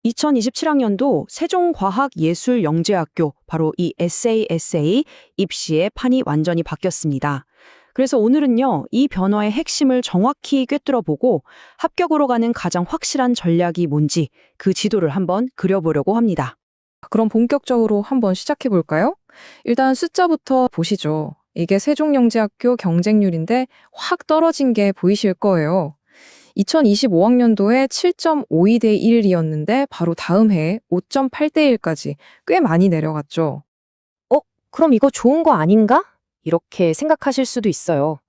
2027학년도 세종과학예술영재학교 바로 이 SASA 입시의 판이 완전히 바뀌었습니다. 그래서 오늘은요, 이 변화의 핵심을 정확히 꿰뚫어보고 합격으로 가는 가장 확실한 전략이 뭔지 그 지도를 한번 그려보려고 합니다. 그럼 본격적으로 한번 시작해 볼까요? 일단 숫자부터 보시죠. 이게 세종영재학교 경쟁률인데 확 떨어진 게 보이실 거예요. 2025학년도에 7.52대 1이었는데 바로 다음 해에 5.8대 1까지 꽤 많이 내려갔죠. 그럼 이거 좋은 거 아닌가? 이렇게 생각하실 수도 있어요.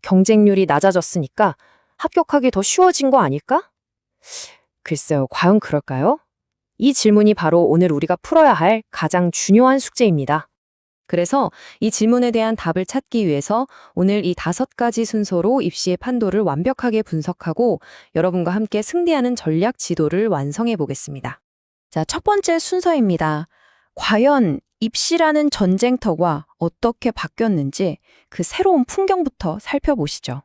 경쟁률이 낮아졌으니까 합격하기 더 쉬워진 거 아닐까? 글쎄요, 과연 그럴까요? 이 질문이 바로 오늘 우리가 풀어야 할 가장 중요한 숙제입니다. 그래서 이 질문에 대한 답을 찾기 위해서 오늘 이 5가지 순서로 입시의 판도를 완벽하게 분석하고 여러분과 함께 승리하는 전략 지도를 완성해 보겠습니다. 자, 첫 번째 순서입니다. 과연 입시라는 전쟁터가 어떻게 바뀌었는지 그 새로운 풍경부터 살펴보시죠.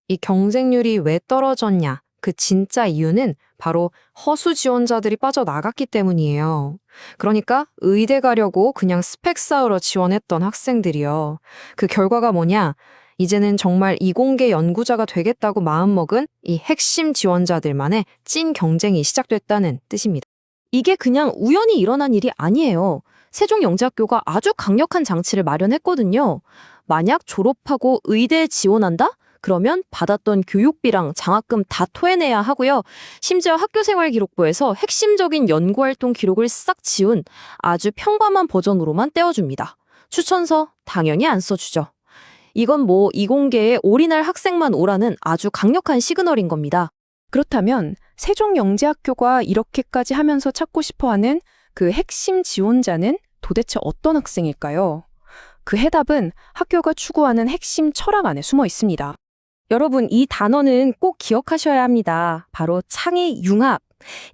이 경쟁률이 왜 떨어졌냐? 그 진짜 이유는 바로 허수 지원자들이 빠져나갔기 때문이에요. 그러니까 의대 가려고 그냥 스펙 쌓으러 지원했던 학생들이요. 그 결과가 뭐냐? 이제는 정말 이공계 연구자가 되겠다고 마음먹은 이 핵심 지원자들만의 찐 경쟁이 시작됐다는 뜻입니다. 이게 그냥 우연히 일어난 일이 아니에요. 세종영재학교가 아주 강력한 장치를 마련했거든요. 만약 졸업하고 의대에 지원한다? 그러면 받았던 교육비랑 장학금 다 토해내야 하고요. 심지어 학교생활기록부에서 핵심적인 연구활동 기록을 싹 지운 아주 평범한 버전으로만 떼어줍니다. 추천서 당연히 안 써주죠. 이건 뭐 이공계에 올인할 학생만 오라는 아주 강력한 시그널인 겁니다. 그렇다면 세종영재학교가 이렇게까지 하면서 찾고 싶어하는 그 핵심 지원자는 도대체 어떤 학생일까요? 그 해답은 학교가 추구하는 핵심 철학 안에 숨어 있습니다. 여러분, 이 단어는 꼭 기억하셔야 합니다. 바로 창의 융합.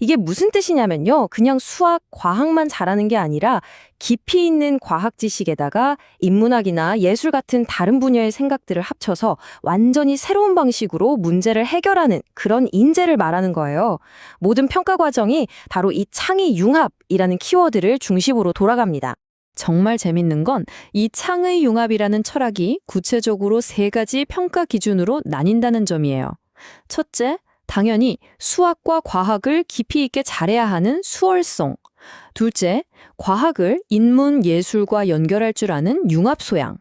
이게 무슨 뜻이냐면요. 그냥 수학, 과학만 잘하는 게 아니라 깊이 있는 과학 지식에다가 인문학이나 예술 같은 다른 분야의 생각들을 합쳐서 완전히 새로운 방식으로 문제를 해결하는 그런 인재를 말하는 거예요. 모든 평가 과정이 바로 이 창의 융합이라는 키워드를 중심으로 돌아갑니다. 정말 재밌는 건 이 창의 융합이라는 철학이 구체적으로 3가지 평가 기준으로 나뉜다는 점이에요. 첫째, 당연히 수학과 과학을 깊이 있게 잘해야 하는 수월성. 둘째, 과학을 인문, 예술과 연결할 줄 아는 융합 소양.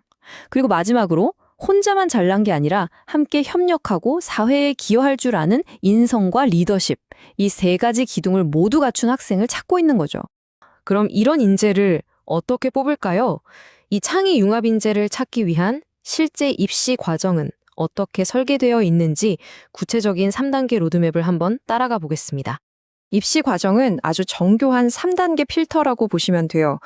그리고 마지막으로 혼자만 잘난 게 아니라 함께 협력하고 사회에 기여할 줄 아는 인성과 리더십. 이 3가지 기둥을 모두 갖춘 학생을 찾고 있는 거죠. 그럼 이런 인재를 어떻게 뽑을까요? 이 창의 융합 인재를 찾기 위한 실제 입시 과정은 어떻게 설계되어 있는지 구체적인 3단계 로드맵을 한번 따라가 보겠습니다. 입시 과정은 아주 정교한 3단계 필터라고 보시면 돼요.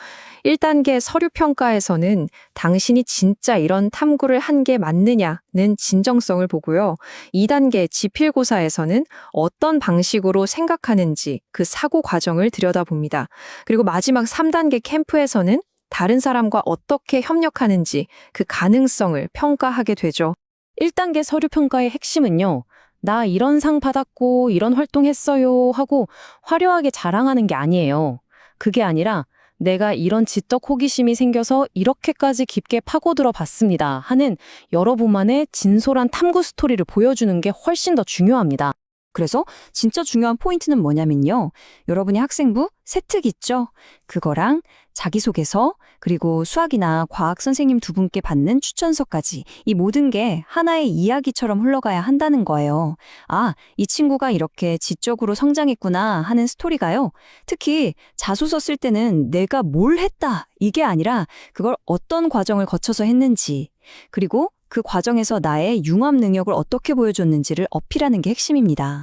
1단계 서류 평가에서는 당신이 진짜 이런 탐구를 한 게 맞느냐는 진정성을 보고요. 2단계 지필고사에서는 어떤 방식으로 생각하는지 그 사고 과정을 들여다봅니다. 그리고 마지막 3단계 캠프에서는 다른 사람과 어떻게 협력하는지 그 가능성을 평가하게 되죠. 1단계 서류 평가의 핵심은요. 나 이런 상 받았고 이런 활동했어요 하고 화려하게 자랑하는 게 아니에요. 그게 아니라 내가 이런 지적 호기심이 생겨서 이렇게까지 깊게 파고들어 봤습니다 하는 여러분만의 진솔한 탐구 스토리를 보여주는 게 훨씬 더 중요합니다. 그래서 진짜 중요한 포인트는 뭐냐면요. 여러분의 학생부 세특 있죠? 그거랑 자기소개서, 그리고 수학이나 과학 선생님 2분께 받는 추천서까지 이 모든 게 하나의 이야기처럼 흘러가야 한다는 거예요. 아, 이 친구가 이렇게 지적으로 성장했구나 하는 스토리가요. 특히 자소서 쓸 때는 내가 뭘 했다 이게 아니라 그걸 어떤 과정을 거쳐서 했는지, 그리고 그 과정에서 나의 융합 능력을 어떻게 보여줬는지를 어필하는 게 핵심입니다.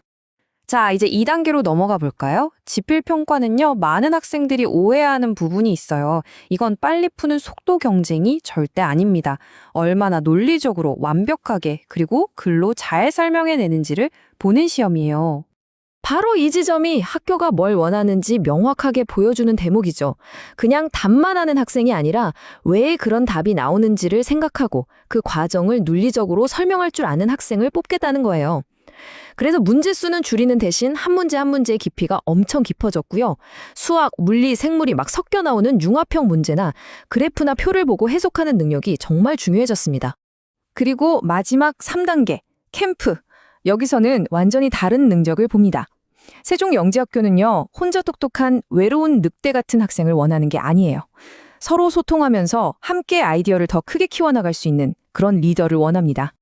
자, 이제 2단계로 넘어가 볼까요? 지필평가는요, 많은 학생들이 오해하는 부분이 있어요. 이건 빨리 푸는 속도 경쟁이 절대 아닙니다. 얼마나 논리적으로 완벽하게 그리고 글로 잘 설명해내는지를 보는 시험이에요. 바로 이 지점이 학교가 뭘 원하는지 명확하게 보여주는 대목이죠. 그냥 답만 하는 학생이 아니라 왜 그런 답이 나오는지를 생각하고 그 과정을 논리적으로 설명할 줄 아는 학생을 뽑겠다는 거예요. 그래서 문제 수는 줄이는 대신 한 문제 한 문제의 깊이가 엄청 깊어졌고요. 수학, 물리, 생물이 막 섞여 나오는 융합형 문제나 그래프나 표를 보고 해석하는 능력이 정말 중요해졌습니다. 그리고 마지막 3단계, 캠프. 여기서는 완전히 다른 능력을 봅니다. 세종영재학교는요, 혼자 똑똑한 외로운 늑대 같은 학생을 원하는 게 아니에요. 서로 소통하면서 함께 아이디어를 더 크게 키워나갈 수 있는 그런 리더를 원합니다.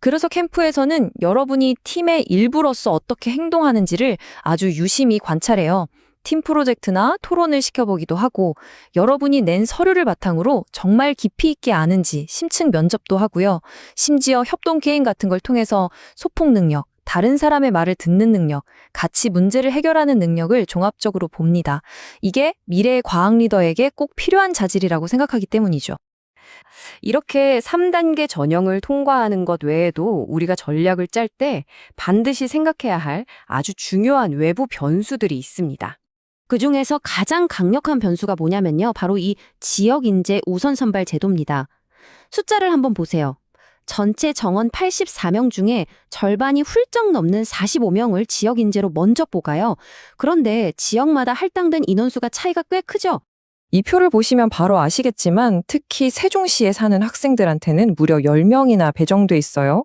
그래서 캠프에서는 여러분이 팀의 일부로서 어떻게 행동하는지를 아주 유심히 관찰해요. 팀 프로젝트나 토론을 시켜보기도 하고 여러분이 낸 서류를 바탕으로 정말 깊이 있게 아는지 심층 면접도 하고요. 심지어 협동 게임 같은 걸 통해서 소통 능력, 다른 사람의 말을 듣는 능력, 같이 문제를 해결하는 능력을 종합적으로 봅니다. 이게 미래의 과학 리더에게 꼭 필요한 자질이라고 생각하기 때문이죠. 이렇게 3단계 전형을 통과하는 것 외에도 우리가 전략을 짤 때 반드시 생각해야 할 아주 중요한 외부 변수들이 있습니다. 그중에서 가장 강력한 변수가 뭐냐면요. 바로 이 지역 인재 우선 선발 제도입니다. 숫자를 한번 보세요. 전체 정원 84명 중에 절반이 훌쩍 넘는 45명을 지역 인재로 먼저 뽑아요. 그런데 지역마다 할당된 인원수가 차이가 꽤 크죠? 이 표를 보시면 바로 아시겠지만 특히 세종시에 사는 학생들한테는 무려 10명이나 배정돼 있어요.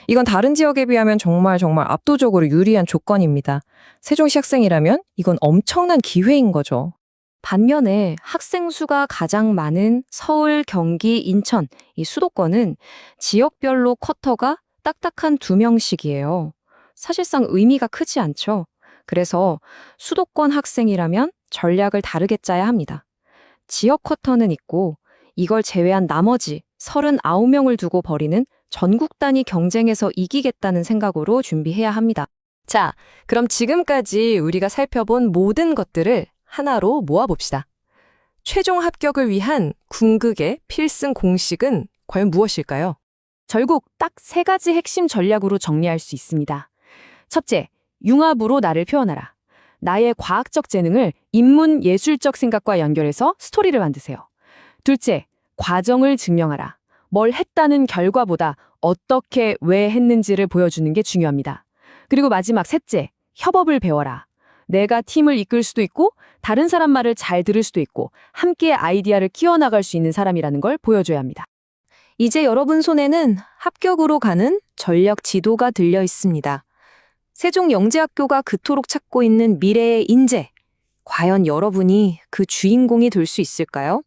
이건 다른 지역에 비하면 정말 압도적으로 유리한 조건입니다. 세종시 학생이라면 이건 엄청난 기회인 거죠. 반면에 학생 수가 가장 많은 서울, 경기, 인천, 이 수도권은 지역별로 쿼터가 딱딱한 2명씩이에요. 사실상 의미가 크지 않죠. 그래서 수도권 학생이라면 전략을 다르게 짜야 합니다. 지역 쿼터는 있고 이걸 제외한 나머지 39명을 두고 벌이는 전국 단위 경쟁에서 이기겠다는 생각으로 준비해야 합니다. 자, 그럼 지금까지 우리가 살펴본 모든 것들을 하나로 모아봅시다. 최종 합격을 위한 궁극의 필승 공식은 과연 무엇일까요? 결국 딱 3가지 핵심 전략으로 정리할 수 있습니다. 첫째, 융합으로 나를 표현하라. 나의 과학적 재능을 인문 예술적 생각과 연결해서 스토리를 만드세요. 둘째, 과정을 증명하라. 뭘 했다는 결과보다 어떻게 왜 했는지를 보여주는 게 중요합니다. 그리고 마지막 셋째, 협업을 배워라. 내가 팀을 이끌 수도 있고 다른 사람 말을 잘 들을 수도 있고 함께 아이디어를 키워나갈 수 있는 사람이라는 걸 보여줘야 합니다. 이제 여러분 손에는 합격으로 가는 전략 지도가 들려 있습니다. 세종영재학교가 그토록 찾고 있는 미래의 인재. 과연 여러분이 그 주인공이 될 수 있을까요?